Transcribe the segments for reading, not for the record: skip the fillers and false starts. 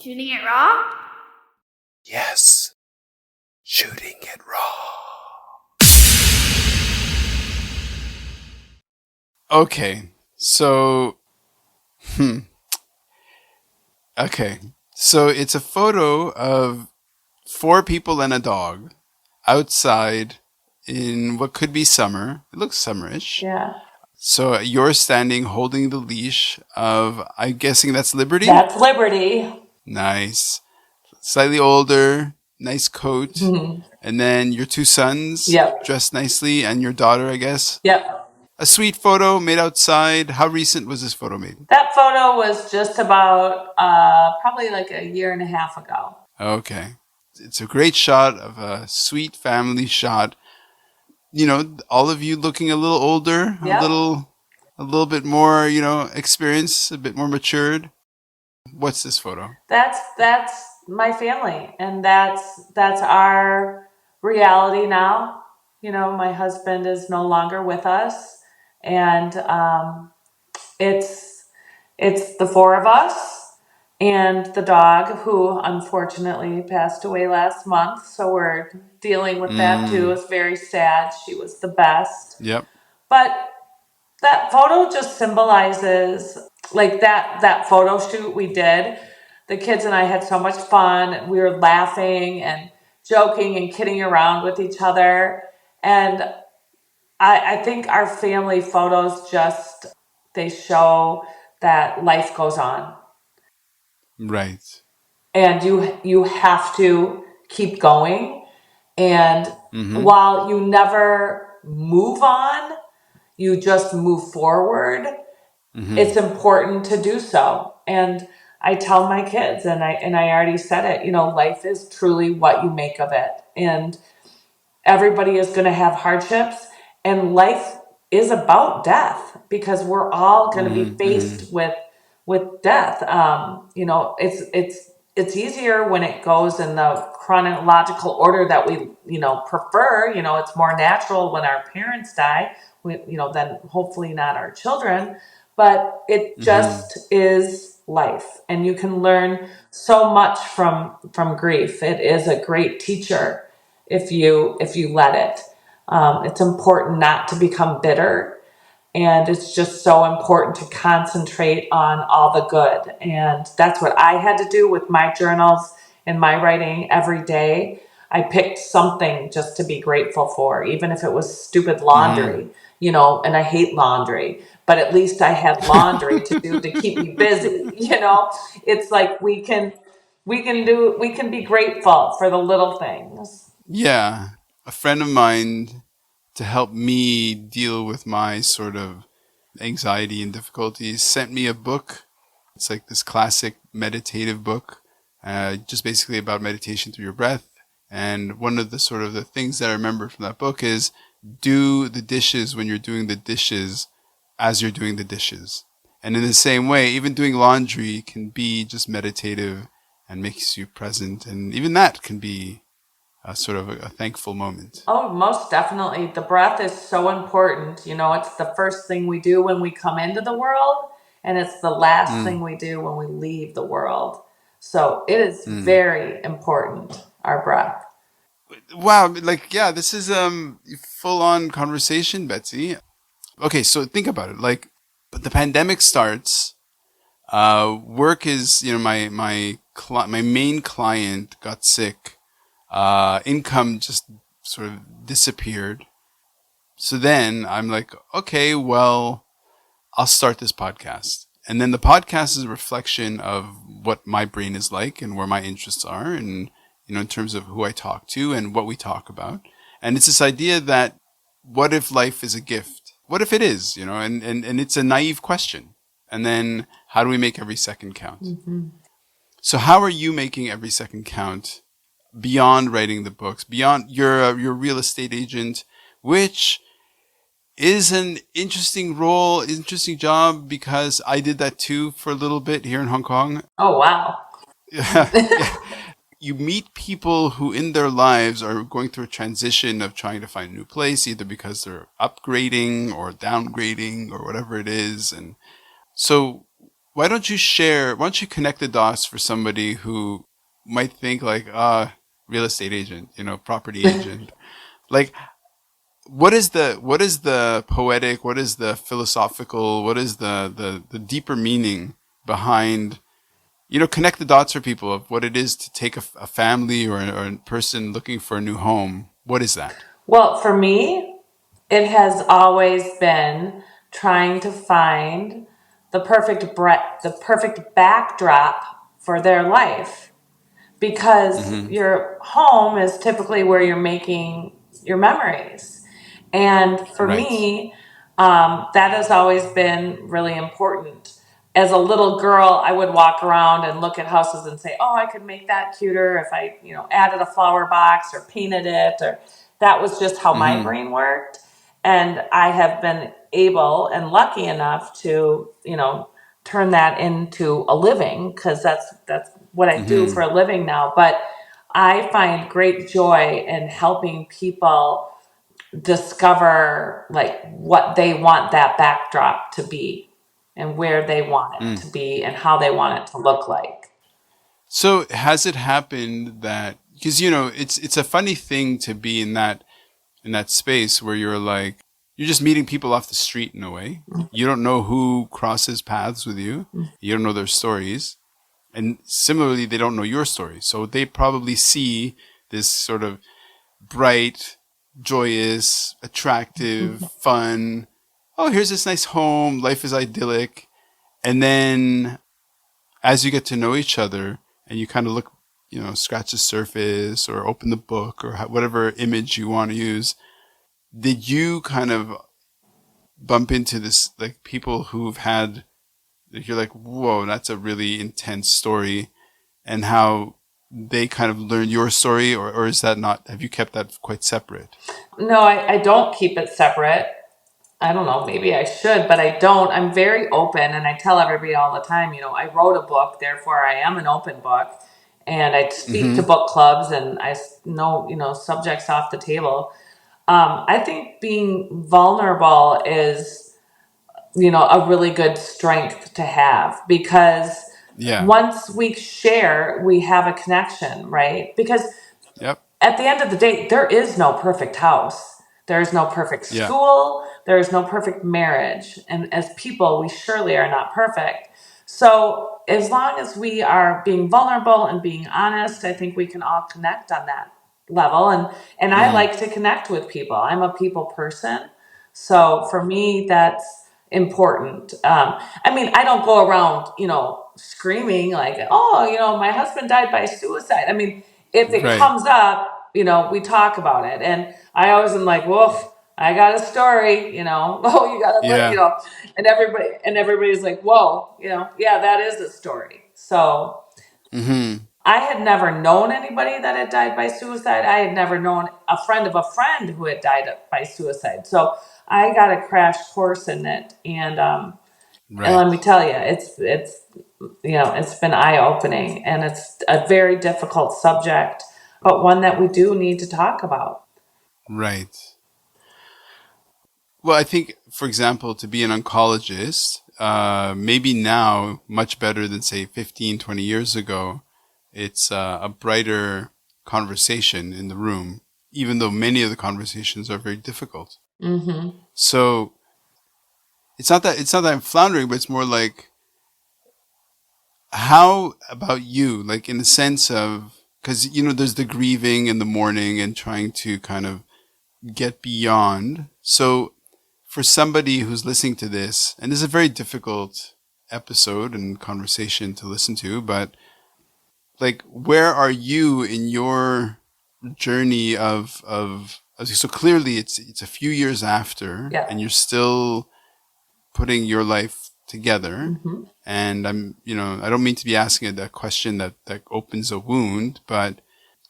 Shooting it raw? Yes. Shooting it raw. Okay, so, okay. So it's a photo of 4 people and a dog outside in what could be summer. It looks summerish. Yeah. So you're standing holding the leash of, I'm guessing that's Liberty? That's Liberty. Nice. Slightly older, nice coat. And then your 2 sons Yep. dressed nicely, and your daughter, I guess. Yep. A sweet photo made outside. How recent was this photo made? That photo was just about probably like a year and a half ago. Okay. It's a great shot of a sweet family shot. You know, all of you looking a little older, Yep. a little bit more, experienced, a bit more matured. What's this photo? That's my family, and that's our reality now. You know, my husband is no longer with us, and it's the 4 of us and the dog, who unfortunately passed away last month. So we're dealing with that too. It's very sad. She was the best. Yep. But that photo just symbolizes, like, that photo shoot we did. The kids and I had so much fun. We were laughing and joking and kidding around with each other. And I think our family photos just, they show that life goes on. Right. And you have to keep going. And while you never move on, you just move forward. It's important to do so. And I tell my kids, and I already said it, life is truly what you make of it. And everybody is going to have hardships, and life is about death, because we're all going to be faced with death. It's easier when it goes in the chronological order that we prefer. It's more natural when our parents die, then hopefully not our children. But it just is life, and you can learn so much from grief. It is a great teacher if you let it. It's important not to become bitter, and it's just so important to concentrate on all the good. And that's what I had to do with my journals and my writing every day. I picked something just to be grateful for, even if it was stupid laundry, and I hate laundry, but at least I had laundry to do to keep me busy. It's like we can be grateful for the little things. Yeah. A friend of mine, to help me deal with my sort of anxiety and difficulties, sent me a book. It's like this classic meditative book, just basically about meditation through your breath. And one of the sort of the things that I remember from that book is do the dishes when you're doing the dishes as you're doing the dishes. And in the same way, even doing laundry can be just meditative and makes you present. And even that can be a sort of a thankful moment. Oh, most definitely. The breath is so important. It's the first thing we do when we come into the world, and it's the last thing we do when we leave the world. So it is very important, our breath. Wow, this is full on conversation, Betsy. Okay, so think about it. Like, the pandemic starts. Work is, my main client got sick. Income just sort of disappeared. So then I'm like, okay, well, I'll start this podcast. And then the podcast is a reflection of what my brain is like and where my interests are, and, in terms of who I talk to and what we talk about. And it's this idea that, what if life is a gift? What if it is, and it's a naive question. And then how do we make every second count? So how are you making every second count beyond writing the books, beyond your real estate agent, which is an interesting role, interesting job, because I did that too for a little bit here in Hong Kong. Oh, wow. You meet people who in their lives are going through a transition of trying to find a new place, either because they're upgrading or downgrading or whatever it is. And so why don't you connect the dots for somebody who might think like, real estate agent, property agent. Like, what is the poetic, what is the philosophical, what is the deeper meaning behind, connect the dots for people of what it is to take a family or a person looking for a new home. What is that? Well, for me, it has always been trying to find the perfect backdrop for their life, because Mm-hmm. your home is typically where you're making your memories. And for Right. me, that has always been really important. As a little girl, I would walk around and look at houses and say, "Oh, I could make that cuter if I, added a flower box or painted it." Or that was just how my Mm-hmm. brain worked. And I have been able and lucky enough to, turn that into a living, because that's what I do Mm-hmm. for a living now. But I find great joy in helping people discover like what they want that backdrop to be, and where they want it Mm. to be, and how they want it to look like. So has it happened that, because it's a funny thing to be in that space where you're like, you're just meeting people off the street in a way. You don't know who crosses paths with you. You don't know their stories. And similarly, they don't know your story. So they probably see this sort of bright, joyous, attractive, fun. Oh, here's this nice home. Life is idyllic. And then as you get to know each other and you kind of look, scratch the surface or open the book or whatever image you want to use, did you kind of bump into this, like people who've had, like, you're like, whoa, that's a really intense story, and how they kind of learn your story, or is that not, have you kept that quite separate? No, I don't keep it separate. I don't know, maybe I should, but I don't. I'm very open, and I tell everybody all the time, I wrote a book, therefore I am an open book. And I speak to Mm-hmm. book clubs, and I know, subjects off the table. I think being vulnerable is, a really good strength to have, because Yeah. once we share, we have a connection, right? Because Yep. at the end of the day, there is no perfect house. There is no perfect Yeah. school. There is no perfect marriage. And as people, we surely are not perfect. So as long as we are being vulnerable and being honest, I think we can all connect on that level. And I Mm-hmm. like to connect with people. I'm a people person. So for me, that's important. I mean, I don't go around, screaming like, "Oh, my husband died by suicide." I mean, if it Right. comes up, we talk about it. And I always am like, "Woof, I got a story," "Oh, you got to let," Yeah. and everybody's like, "Whoa, yeah, that is a story." So Mm-hmm. I had never known anybody that had died by suicide. I had never known a friend of a friend who had died by suicide. So I got a crash course in it, and let Right. me tell you, it's been eye opening, and it's a very difficult subject, but one that we do need to talk about. Right. Well, I think, for example, to be an oncologist, maybe now much better than say 15, 20 years ago, it's a brighter conversation in the room, even though many of the conversations are very difficult. Hmm. So it's not that I'm floundering, but it's more like, how about you? Like, in the sense of, because there's the grieving in the morning and trying to kind of get beyond. So for somebody who's listening to this, and this is a very difficult episode and conversation to listen to, but like, where are you in your journey of so clearly it's a few years after, Yeah. and you're still putting your life together. Hmm. And I don't mean to be asking a question that opens a wound, but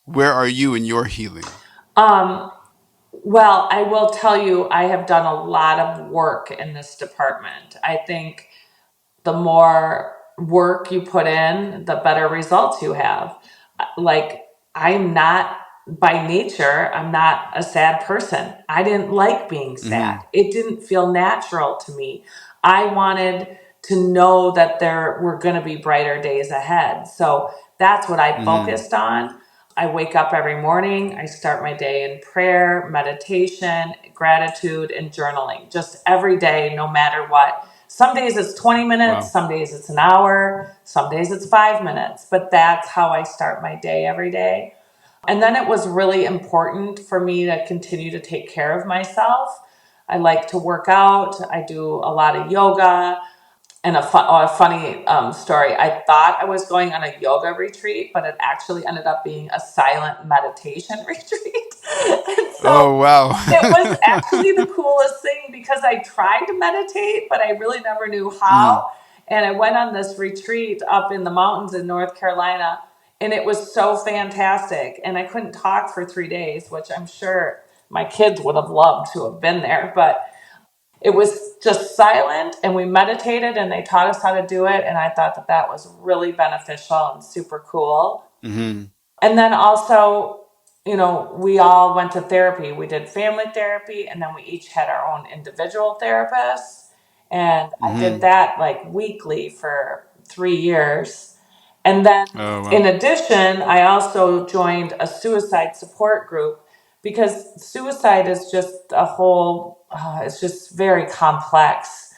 where are you in your healing? Um, well, I will tell you, I have done a lot of work in this department. I think the more work you put in, the better results you have. Like, I'm not, by nature, I'm not a sad person. I didn't like being Mm-hmm. sad. It didn't feel natural to me. I wanted to know that there were going to be brighter days ahead. So that's what I Mm-hmm. focused on. I wake up every morning, I start my day in prayer, meditation, gratitude, and journaling, just every day, no matter what. Some days it's 20 minutes, Wow. some days it's an hour, some days it's 5 minutes, but that's how I start my day every day. And then it was really important for me to continue to take care of myself. I like to work out, I do a lot of yoga. And a funny story, I thought I was going on a yoga retreat, but it actually ended up being a silent meditation retreat. And so Oh, wow. it was actually the coolest thing because I tried to meditate, but I really never knew Mm-hmm. how. And I went on this retreat up in the mountains in North Carolina, and it was so fantastic. And I couldn't talk for 3 days, which I'm sure my kids would have loved to have been there. But it was just silent, and we meditated, and they taught us how to do it. And I thought that that was really beneficial and super cool. Mm-hmm. And then also, we all went to therapy. We did family therapy, and then we each had our own individual therapists. And I did Mm-hmm. that like weekly for 3 years. And then, Oh, in wow. addition, I also joined a suicide support group because suicide is just it's just very complex.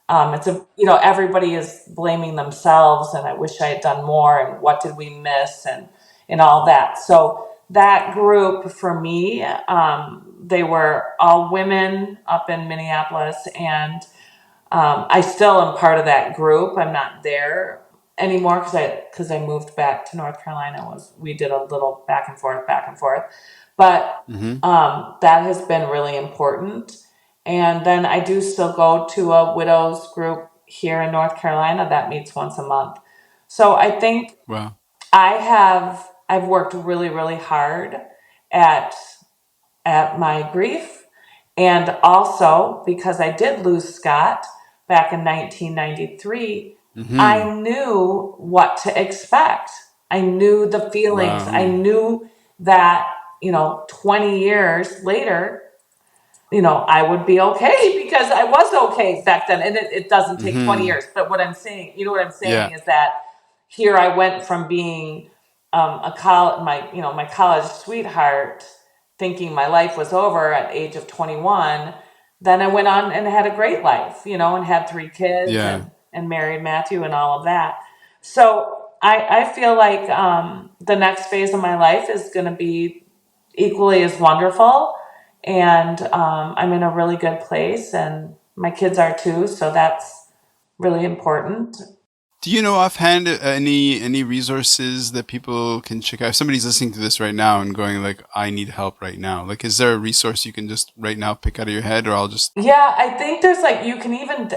Everybody is blaming themselves, and I wish I had done more, and what did we miss, and all that. So that group for me, they were all women up in Minneapolis, and I still am part of that group. I'm not there anymore because I moved back to North Carolina. We did a little back and forth, but Mm-hmm. that has been really important. And then I do still go to a widows group here in North Carolina that meets once a month. So I think Wow. I've worked really, really hard at my grief. And also, because I did lose Scott back in 1993, I Mm-hmm. knew what to expect. I knew the feelings. I Wow. knew that, 20 years later, I would be okay because I was okay back then. And it doesn't take 20 Mm-hmm. years. But what I'm saying, what I'm saying Yeah. is that here I went from being my college sweetheart, thinking my life was over at age of 21. Then I went on and had a great life, and had 3 kids Yeah. and married Matthew and all of that. So I feel like the next phase of my life is going to be equally as wonderful. And I'm in a really good place, and my kids are too. So that's really important. Do you know offhand any resources that people can check out? If somebody's listening to this right now and going like, "I need help right now," like, is there a resource you can just right now pick out of your head, or I'll just Yeah, I think there's like you can even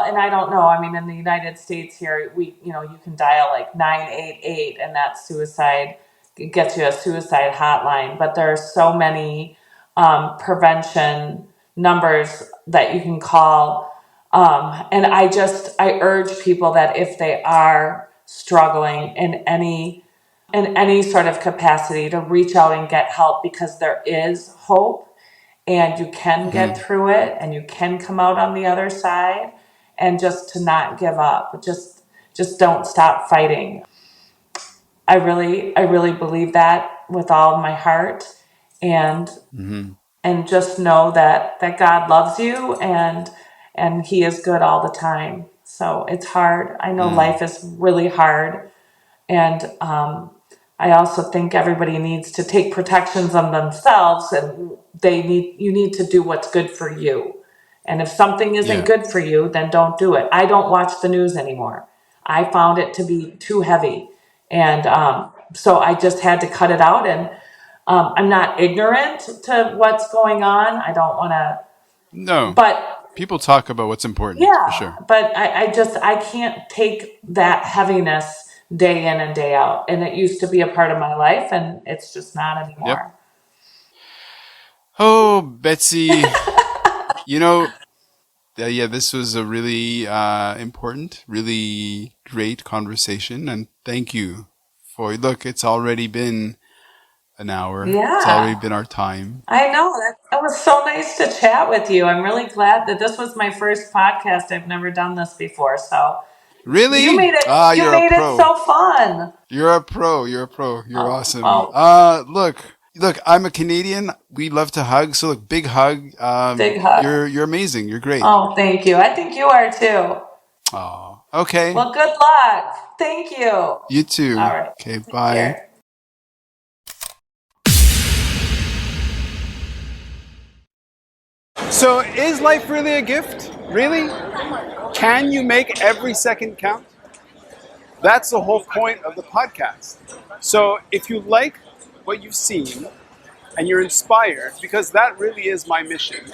and I don't know. I mean, in the United States here, you can dial like 988, and that's suicide. It gets you a suicide hotline. But there are so many prevention numbers that you can call. And I urge people that if they are struggling in any sort of capacity, to reach out and get help, because there is hope, and you can get Mm-hmm. through it, and you can come out on the other side, and just to not give up, just don't stop fighting. I really believe that with all of my heart, and Mm-hmm. just know that God loves you, and he is good all the time. So it's hard. I know Mm. life is really hard, and I also think everybody needs to take protections on themselves, and you need to do what's good for you. And if something isn't Yeah. good for you, then don't do it. I don't watch the news anymore. I found it to be too heavy. And so I just had to cut it out. And I'm not ignorant to what's going on. I don't want to, No. but People talk about what's important for yeah, sure. but I can't take that heaviness day in and day out. And it used to be a part of my life, and it's just not Yep. anymore. Oh, Betsy, you know, yeah, this was a really important, really great conversation, and thank you for. Look, it's already been an hour. It's already Yeah. been our time. I know. It was so nice to chat with you. I'm really glad that this was my first podcast. I've never done this before. So you Really? made it Ah, you you're a made it pro. so fun. You're a pro. You're a pro. You're Oh, awesome. well, Look, I'm a Canadian. We love to hug. So look, big hug. big hug. You're amazing. You're great. Oh, thank you. I think you are too. Oh, okay. Well, good luck. Thank you. All You too. right. Okay, Take bye. care. So, is life really a gift? Really? Can you make every second count? That's the whole point of the podcast. So, if you like what you've seen and you're inspired, because that really is my mission,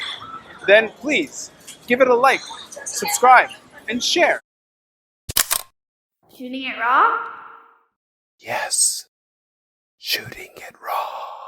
then please give it a like, subscribe, and share. Shooting it raw? Yes, shooting it raw.